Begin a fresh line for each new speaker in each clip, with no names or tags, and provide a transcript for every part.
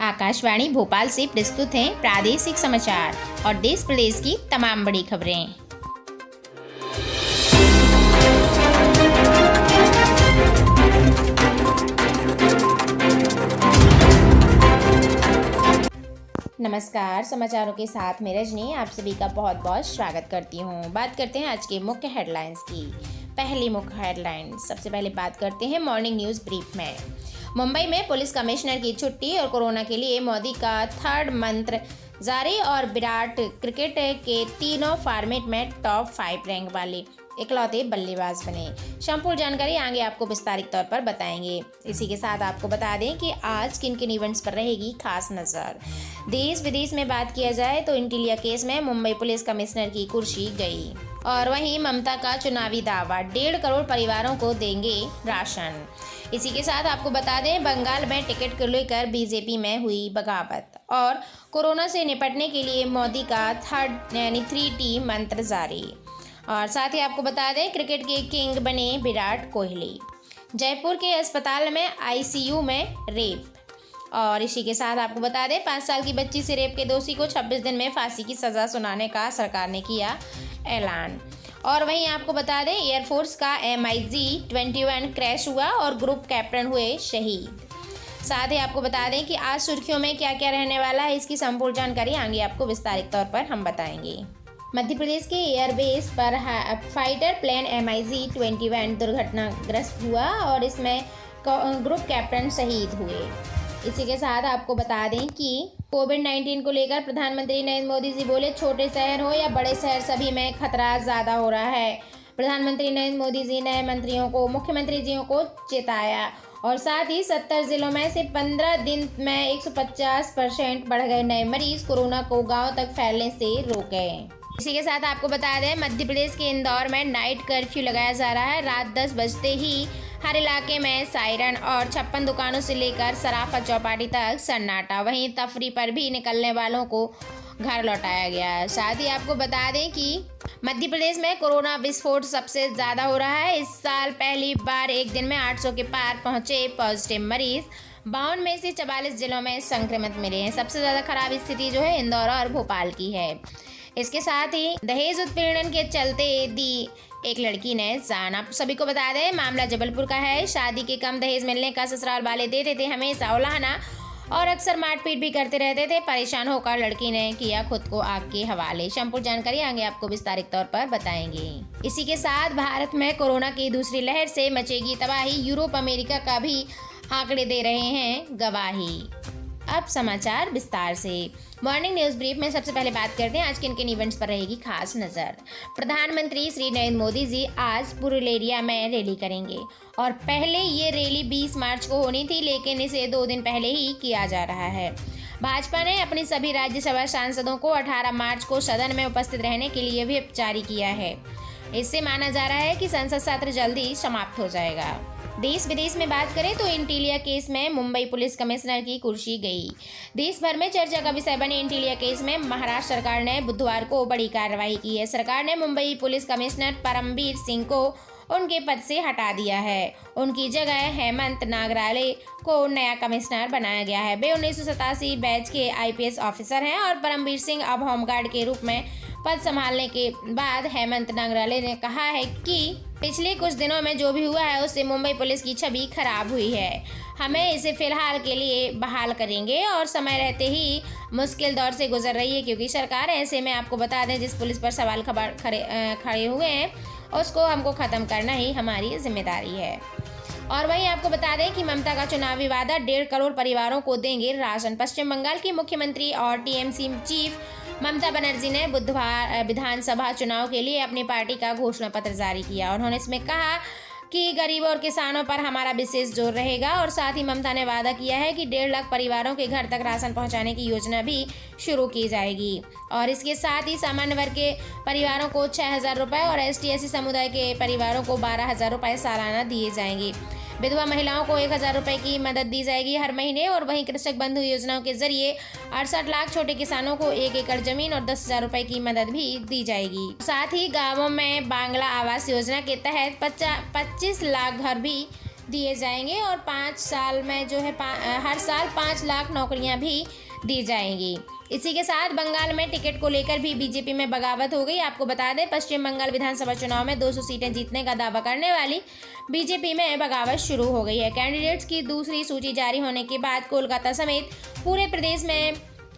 आकाशवाणी भोपाल से प्रस्तुत हैं प्रादेशिक समाचार और देश प्रदेश की तमाम बड़ी खबरें। नमस्कार, समाचारों के साथ मैं रजनी आप सभी का बहुत बहुत स्वागत करती हूँ। बात करते हैं आज के मुख्य हेडलाइंस की। पहली मुख्य हेडलाइन, सबसे पहले बात करते हैं मॉर्निंग न्यूज़ ब्रीफ में। मुंबई में पुलिस कमिश्नर की छुट्टी और कोरोना के लिए मोदी का थर्ड मंत्र जारी और विराट क्रिकेट के तीनों फॉर्मेट में टॉप 5 रैंक वाले इकलौते बल्लेबाज बने। संपूर्ण जानकारी आगे आपको विस्तारित तौर पर बताएंगे। इसी के साथ आपको बता दें कि आज किन किन इवेंट्स पर रहेगी खास नज़र। देश विदेश में बात किया जाए तो इंटीलिया केस में मुंबई पुलिस कमिश्नर की कुर्सी गई। और वहीं ममता का चुनावी दावा, 1.5 करोड़ परिवारों को देंगे राशन। इसी के साथ आपको बता दें बंगाल में टिकट को लेकर बीजेपी में हुई बगावत और कोरोना से निपटने के लिए मोदी का 3T मंत्र जारी। और साथ ही आपको बता दें क्रिकेट के किंग बने विराट कोहली। जयपुर के अस्पताल में ICU में रेप। और इसी के साथ आपको बता दें 5 साल की बच्ची से रेप के दोषी को 26 दिन में फांसी की सज़ा सुनाने का सरकार ने किया ऐलान। और वहीं आपको बता दें एयरफोर्स का MiG-21 क्रैश हुआ और ग्रुप कैप्टन हुए शहीद। साथ ही आपको बता दें कि आज सुर्खियों में क्या क्या रहने वाला है, इसकी संपूर्ण जानकारी आगे आपको विस्तारित तौर पर हम बताएंगे। मध्य प्रदेश के एयरबेस पर फाइटर प्लेन MiG-21 दुर्घटनाग्रस्त हुआ और इसमें ग्रुप कैप्टन शहीद हुए। इसी के साथ आपको बता दें कि कोविड-19 को लेकर प्रधानमंत्री नरेंद्र मोदी जी बोले, छोटे शहर हो या बड़े शहर सभी में खतरा ज़्यादा हो रहा है। प्रधानमंत्री नरेंद्र मोदी जी ने मंत्रियों को, मुख्यमंत्री जियों को चेताया और साथ ही 70 जिलों में से 15 दिन में 150% बढ़ गए नए मरीज, कोरोना को गाँव तक फैलने से रोके। इसी के साथ आपको बता दें मध्य प्रदेश के इंदौर में नाइट कर्फ्यू लगाया जा रहा है। रात 10 बजते ही हर इलाके में सायरन और 56 दुकानों से लेकर सराफा चौपाटी तक सन्नाटा। वहीं तफरी पर भी निकलने वालों को घर लौटाया गया है। साथ ही आपको बता दें कि मध्य प्रदेश में कोरोना विस्फोट सबसे ज़्यादा हो रहा है। इस साल पहली बार एक दिन में 800 के पार पहुंचे पॉजिटिव मरीज। 52 में से 44 जिलों में संक्रमित मिले हैं। सबसे ज़्यादा खराब स्थिति जो है इंदौर और भोपाल की है। इसके साथ ही दहेज उत्पीड़न के चलते दी एक लड़की ने जान। आप सभी को बता दें मामला जबलपुर का है। शादी के कम दहेज मिलने का ससुराल वाले देते थे हमेशा उलाहना और अक्सर मारपीट भी करते रहते थे। परेशान होकर लड़की ने किया खुद को आग के हवाले। संपूर्ण जानकारी आगे आपको विस्तारित तौर पर बताएंगे। इसी के साथ भारत में कोरोना की दूसरी लहर से मचेगी तबाही। यूरोप अमेरिका का भी आंकड़े दे रहे हैं गवाही। अब समाचार विस्तार से। मॉर्निंग न्यूज़ ब्रीफ में सबसे पहले बात करते हैं आज किन किन इवेंट्स पर रहेगी खास नज़र। प्रधानमंत्री श्री नरेंद्र मोदी जी आज पुरुलिया में रैली करेंगे और पहले ये रैली 20 मार्च को होनी थी, लेकिन इसे 2 दिन पहले ही किया जा रहा है। भाजपा ने अपने सभी राज्यसभा सांसदों को 18 मार्च को सदन में उपस्थित रहने के लिए व्हिप जारी किया है। इससे माना जा रहा है कि संसद सत्र जल्दी समाप्त हो जाएगा। देश विदेश में बात करें तो इंटीलिया केस में मुंबई पुलिस कमिश्नर की कुर्सी गई। देश भर में चर्चा का विषय बने इंटीलिया केस में महाराष्ट्र सरकार ने बुधवार को बड़ी कार्रवाई की है। सरकार ने मुंबई पुलिस कमिश्नर परमबीर सिंह को उनके पद से हटा दिया है। उनकी जगह हेमंत नागराले को नया कमिश्नर बनाया गया है। वे 1987 बैच के IPS ऑफिसर हैं और परमबीर सिंह अब होमगार्ड के रूप में पद संभालने के बाद हेमंत नागराले ने कहा है कि पिछले कुछ दिनों में जो भी हुआ है उससे मुंबई पुलिस की छवि खराब हुई है। हमें इसे फिलहाल के लिए बहाल करेंगे और समय रहते ही मुश्किल दौर से गुजर रही है क्योंकि सरकार ऐसे में आपको बता दें जिस पुलिस पर सवाल खड़े हुए हैं उसको हमको ख़त्म करना ही हमारी जिम्मेदारी है। और वहीं आपको बता दें कि ममता का चुनावी वादा 1.5 करोड़ परिवारों को देंगे राशन। पश्चिम बंगाल की मुख्यमंत्री और TMC चीफ ममता बनर्जी ने बुधवार विधानसभा चुनाव के लिए अपनी पार्टी का घोषणा पत्र जारी किया। उन्होंने इसमें कहा कि गरीबों और किसानों पर हमारा विशेष जोर रहेगा और साथ ही ममता ने वादा किया है कि 1.5 लाख परिवारों के घर तक राशन पहुंचाने की योजना भी शुरू की जाएगी। और इसके साथ ही सामान्य वर्ग के परिवारों को 6,000 रुपये और ST/SC समुदाय के परिवारों को 12,000 रुपये सालाना दिए जाएंगे। विधवा महिलाओं को 1,000 रुपये की मदद दी जाएगी हर महीने। और वहीं कृषक बंधु योजनाओं के जरिए 68 लाख छोटे किसानों को 1 एकड़ जमीन और 10,000 रुपये की मदद भी दी जाएगी। साथ ही गाँवों में बांग्ला आवास योजना के तहत 25 लाख घर भी दिए जाएंगे और 5 साल में जो है हर साल 5 लाख नौकरियां भी दी जाएंगी। इसी के साथ बंगाल में टिकट को लेकर भी बीजेपी में बगावत हो गई। आपको बता दें, पश्चिम बंगाल विधानसभा चुनाव में 200 सीटें जीतने का दावा करने वाली बीजेपी में बगावत शुरू हो गई है। कैंडिडेट्स की दूसरी सूची जारी होने के बाद कोलकाता समेत पूरे प्रदेश में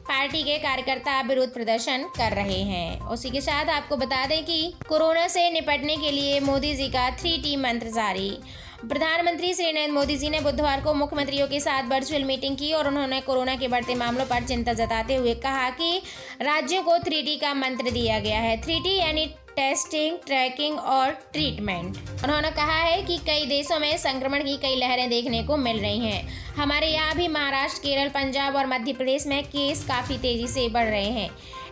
पार्टी के कार्यकर्ता विरोध प्रदर्शन कर रहे हैं। उसी के साथ आपको बता दें कि कोरोना से निपटने के लिए मोदी जी का 3T मंत्र जारी। प्रधानमंत्री श्री नरेंद्र मोदी जी ने बुधवार को मुख्यमंत्रियों के साथ वर्चुअल मीटिंग की और उन्होंने कोरोना के बढ़ते मामलों पर चिंता जताते हुए कहा कि राज्यों को 3T का मंत्र दिया गया है। 3T यानी टेस्टिंग, ट्रैकिंग और ट्रीटमेंट। उन्होंने कहा है कि कई देशों में संक्रमण की कई लहरें देखने को मिल रही हैं। हमारे यहाँ भी महाराष्ट्र, केरल, पंजाब और मध्य प्रदेश में केस काफ़ी तेज़ी से बढ़ रहे हैं।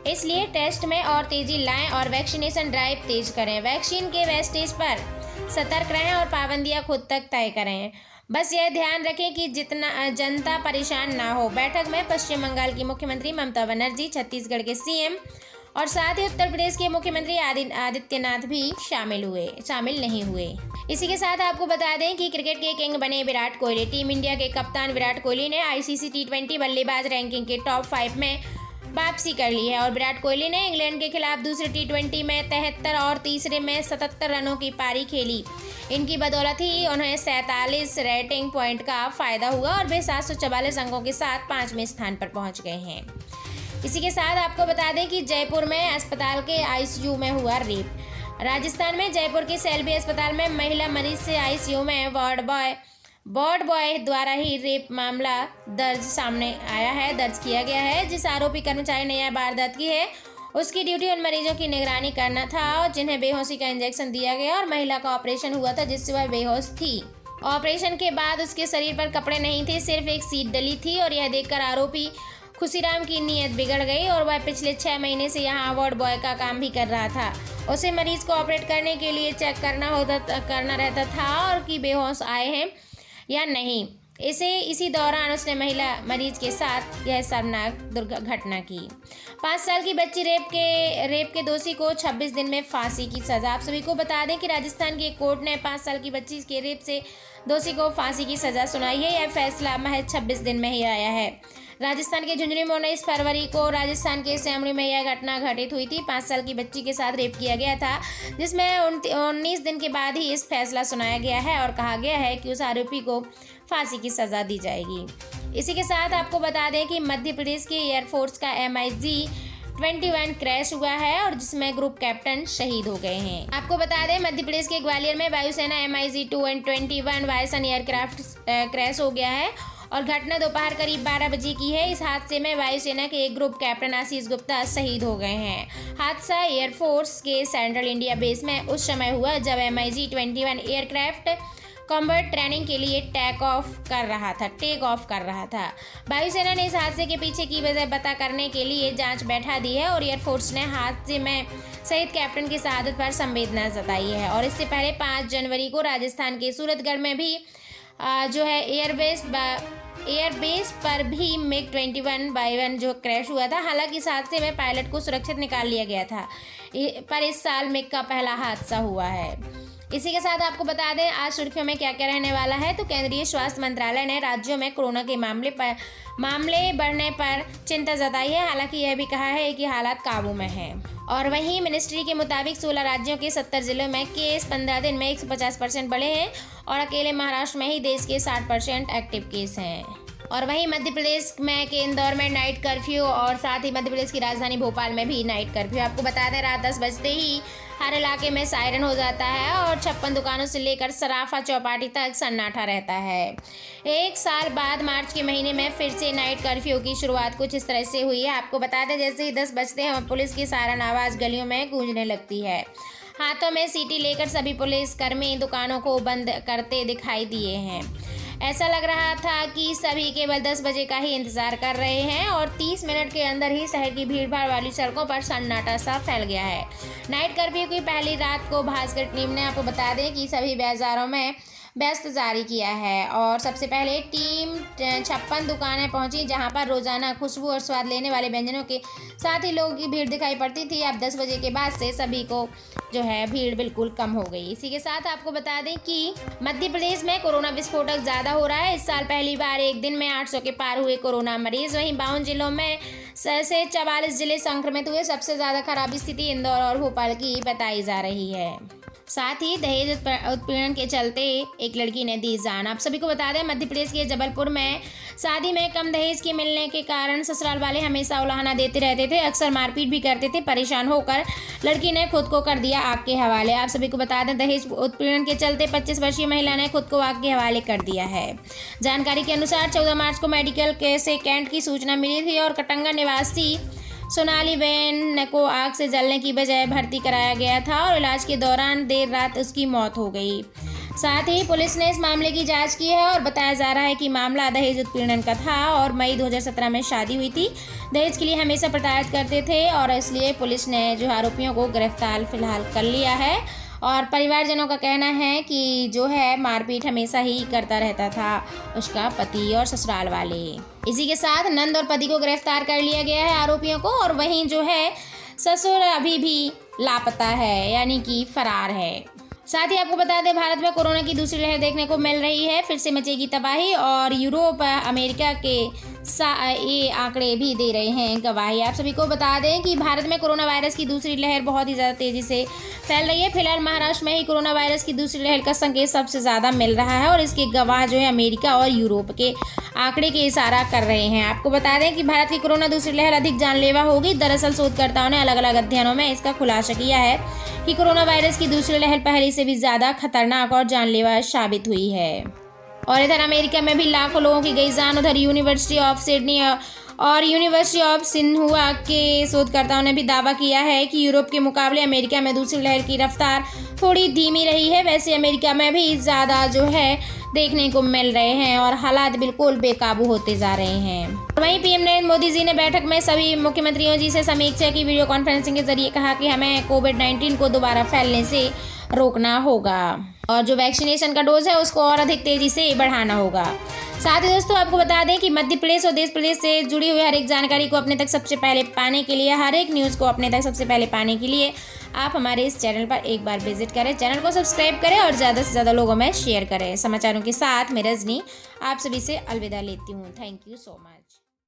इसलिए टेस्ट में और तेज़ी लाएं और वैक्सीनेशन ड्राइव तेज करें। वैक्सीन के वेस्टेज पर सतर्क रहें और पाबंदियां खुद तक तय करें। बस यह ध्यान रखें कि जितना जनता परेशान ना हो। बैठक में पश्चिम बंगाल की मुख्यमंत्री ममता बनर्जी, छत्तीसगढ़ के सीएम और साथ ही उत्तर प्रदेश के मुख्यमंत्री आदित्यनाथ भी शामिल नहीं हुए। इसी के साथ आपको बता दें कि क्रिकेट के किंग बने विराट कोहली। टीम इंडिया के कप्तान विराट कोहली ने ICC T20 बल्लेबाज रैंकिंग के टॉप 5 में वापसी कर ली है और विराट कोहली ने इंग्लैंड के खिलाफ दूसरे T20 में 73 और तीसरे में 77 रनों की पारी खेली। इनकी बदौलत ही उन्हें 47 रेटिंग पॉइंट का फायदा हुआ और वे 744 अंकों के साथ 5वें स्थान पर पहुंच गए हैं। इसी के साथ आपको बता दें कि जयपुर में अस्पताल के ICU में हुआ रेप। राजस्थान में जयपुर के सेल्बी अस्पताल में महिला मरीज से ICU में वार्ड बॉय द्वारा ही रेप मामला दर्ज किया गया है। जिस आरोपी कर्मचारी ने यह वारदात की है, उसकी ड्यूटी उन मरीजों की निगरानी करना था और जिन्हें बेहोशी का इंजेक्शन दिया गया और महिला का ऑपरेशन हुआ था जिससे वह बेहोश थी। ऑपरेशन के बाद उसके शरीर पर कपड़े नहीं थे, सिर्फ एक सीट डली थी और यह देखकर आरोपी खुशीराम की नीयत बिगड़ गई और वह पिछले 6 महीने से यहाँ वार्ड बॉय का काम भी कर रहा था। उसे मरीज को ऑपरेट करने के लिए चेक करना रहता था और कि बेहोश आए हैं या नहीं। इसी दौरान उसने महिला मरीज के साथ यह शर्मनाक घटना की। 5 साल की बच्ची रेप के दोषी को 26 दिन में फांसी की सजा। आप सभी को बता दें कि राजस्थान की एक कोर्ट ने 5 साल की बच्ची के रेप से दोषी को फांसी की सजा सुनाई है। यह फैसला महज 26 दिन में ही आया है। राजस्थान के झुंझुनू में 19 फरवरी को राजस्थान के सिमरी में यह घटना घटित हुई थी। 5 साल की बच्ची के साथ रेप किया गया था, जिसमें 19 दिन के बाद ही इस फैसला सुनाया गया है और कहा गया है कि उस आरोपी को फांसी की सजा दी जाएगी। इसी के साथ आपको बता दें कि मध्य प्रदेश के एयरफोर्स का MiG-21 क्रैश हुआ है और जिसमें ग्रुप कैप्टन शहीद हो गए हैं। आपको बता दें, मध्य प्रदेश के ग्वालियर में वायुसेना MiG-21 वायुसेना एयरक्राफ्ट क्रैश हो गया है और घटना दोपहर करीब 12 बजे की है। इस हादसे में वायुसेना के एक ग्रुप कैप्टन आशीष गुप्ता शहीद हो गए हैं। हादसा एयरफोर्स के सेंट्रल इंडिया बेस में उस समय हुआ जब MiG-21 एयरक्राफ्ट कॉम्बैट ट्रेनिंग के लिए टेक ऑफ कर रहा था। वायुसेना ने इस हादसे के पीछे की वजह पता करने के लिए जांच बैठा दी है और एयरफोर्स ने हादसे में शहीद कैप्टन की शहादत पर संवेदना जताई है। और इससे पहले 5 जनवरी को राजस्थान के सूरतगढ़ में भी जो है एयरबेस पर भी MiG-21 जो क्रैश हुआ था। हालांकि इस हादसे में पायलट को सुरक्षित निकाल लिया गया था, पर इस साल MiG का पहला हादसा हुआ है। इसी के साथ आपको बता दें आज सुर्खियों में क्या क्या रहने वाला है। तो केंद्रीय स्वास्थ्य मंत्रालय ने राज्यों में कोरोना के मामले बढ़ने पर चिंता जताई है। हालांकि यह भी कहा है कि हालात काबू में हैं। और वहीं मिनिस्ट्री के मुताबिक 16 राज्यों के 70 जिलों में केस 15 दिन में 150% बढ़े हैं और अकेले महाराष्ट्र में ही देश के 60% एक्टिव केस हैं। और वहीं मध्य प्रदेश के इंदौर में नाइट कर्फ्यू और साथ ही मध्य प्रदेश की राजधानी भोपाल में भी नाइट कर्फ्यू। आपको बता दें रात 10 बजते ही हर इलाके में सायरन हो जाता है और 56 दुकानों से लेकर सराफा चौपाटी तक सन्नाटा रहता है। 1 साल बाद मार्च के महीने में फिर से नाइट कर्फ्यू की शुरुआत कुछ इस तरह से हुई है। आपको बता दें जैसे ही 10 बजते हैं पुलिस की सायरन आवाज़ गलियों में गूंजने लगती है। हाथों में सीटी लेकर सभी पुलिसकर्मी दुकानों को बंद करते दिखाई दिए हैं। ऐसा लग रहा था कि सभी केवल 10 बजे का ही इंतजार कर रहे हैं और 30 मिनट के अंदर ही शहर की भीड़भाड़ वाली सड़कों पर सन्नाटा सा फैल गया है। नाइट कर्फ्यू की पहली रात को भास्कर टीम ने आपको बता दें कि सभी बाजारों में व्यस्त जारी किया है। और सबसे पहले टीम 56 दुकानें पहुंची, जहां पर रोजाना खुशबू और स्वाद लेने वाले व्यंजनों के साथ ही लोगों की भीड़ दिखाई पड़ती थी। अब 10 बजे के बाद से सभी को जो है भीड़ बिल्कुल कम हो गई। इसी के साथ आपको बता दें कि मध्य प्रदेश में कोरोना विस्फोटक ज़्यादा हो रहा है। इस साल पहली बार एक दिन में 800 के पार हुए कोरोना मरीज। वहीं 52 जिलों में से 44 जिले संक्रमित हुए। सबसे ज़्यादा खराब स्थिति इंदौर और भोपाल की बताई जा रही है। साथ ही दहेज उत्पीड़न के चलते एक लड़की ने दी जान। आप सभी को बता दें, मध्य प्रदेश के जबलपुर में शादी में कम दहेज के मिलने के कारण ससुराल वाले हमेशा उलाहना देते रहते थे, अक्सर मारपीट भी करते थे। परेशान होकर लड़की ने खुद को कर दिया आग के हवाले। आप सभी को बता दें, दहेज उत्पीड़न के चलते 25 वर्षीय महिला ने खुद को आग के हवाले कर दिया है। जानकारी के अनुसार 14 मार्च को मेडिकल से कैंट की सूचना मिली थी और कटंगा निवासी सोनाली बेन को आग से जलने की बजाय भर्ती कराया गया था और इलाज के दौरान देर रात उसकी मौत हो गई। साथ ही पुलिस ने इस मामले की जांच की है और बताया जा रहा है कि मामला दहेज उत्पीड़न का था और मई 2017 में शादी हुई थी। दहेज के लिए हमेशा प्रताड़ित करते थे और इसलिए पुलिस ने जो आरोपियों को गिरफ्तार फिलहाल कर लिया है। और परिवारजनों का कहना है कि जो है मारपीट हमेशा ही करता रहता था उसका पति और ससुराल वाले। इसी के साथ नंद और पति को गिरफ्तार कर लिया गया है आरोपियों को। और वहीं जो है ससुर अभी भी लापता है, यानी कि फरार है। साथ ही आपको बता दें, भारत में कोरोना की दूसरी लहर देखने को मिल रही है। फिर से मचेगी तबाही और यूरोप अमेरिका के ये आंकड़े भी दे रहे हैं गवाही। आप सभी को बता दें कि भारत में कोरोना वायरस की दूसरी लहर बहुत ही ज़्यादा तेज़ी से फैल रही है। फिलहाल महाराष्ट्र में ही कोरोना वायरस की दूसरी लहर का संकेत सबसे ज़्यादा मिल रहा है और इसके गवाह जो है अमेरिका और यूरोप के आंकड़े के इशारा कर रहे हैं। आपको बता दें कि भारत की कोरोना दूसरी लहर अधिक जानलेवा होगी। दरअसल शोधकर्ताओं ने अलग अलग अध्ययनों में इसका खुलासा किया है कि कोरोना वायरस की दूसरी लहर पहले से भी ज़्यादा खतरनाक और जानलेवा साबित हुई है। और इधर अमेरिका में भी लाखों लोगों की गई जान। उधर यूनिवर्सिटी ऑफ सिडनी और यूनिवर्सिटी ऑफ सिन्हुआ के शोधकर्ताओं ने भी दावा किया है कि यूरोप के मुकाबले अमेरिका में दूसरी लहर की रफ्तार थोड़ी धीमी रही है। वैसे अमेरिका में भी ज़्यादा जो है देखने को मिल रहे हैं और हालात बिल्कुल बेकाबू होते जा रहे हैं। वहीं पीएम नरेंद्र मोदी जी ने बैठक में सभी मुख्यमंत्रियों जी से समीक्षा की। वीडियो कॉन्फ्रेंसिंग के जरिए कहा कि हमें कोविड-19 को दोबारा फैलने से रोकना होगा और जो वैक्सीनेशन का डोज है उसको और अधिक तेजी से बढ़ाना होगा। साथ ही दोस्तों आपको बता दें कि मध्य प्रदेश और देश प्रदेश से जुड़ी हुई हर एक जानकारी को अपने तक सबसे पहले पाने के लिए, हर एक न्यूज़ को अपने तक सबसे पहले पाने के लिए आप हमारे इस चैनल पर एक बार विजिट करें, चैनल को सब्सक्राइब करें और ज़्यादा से ज़्यादा लोगों में शेयर करें। समाचारों के साथ मैं रजनी आप सभी से अलविदा लेती हूँ। Thank you so much.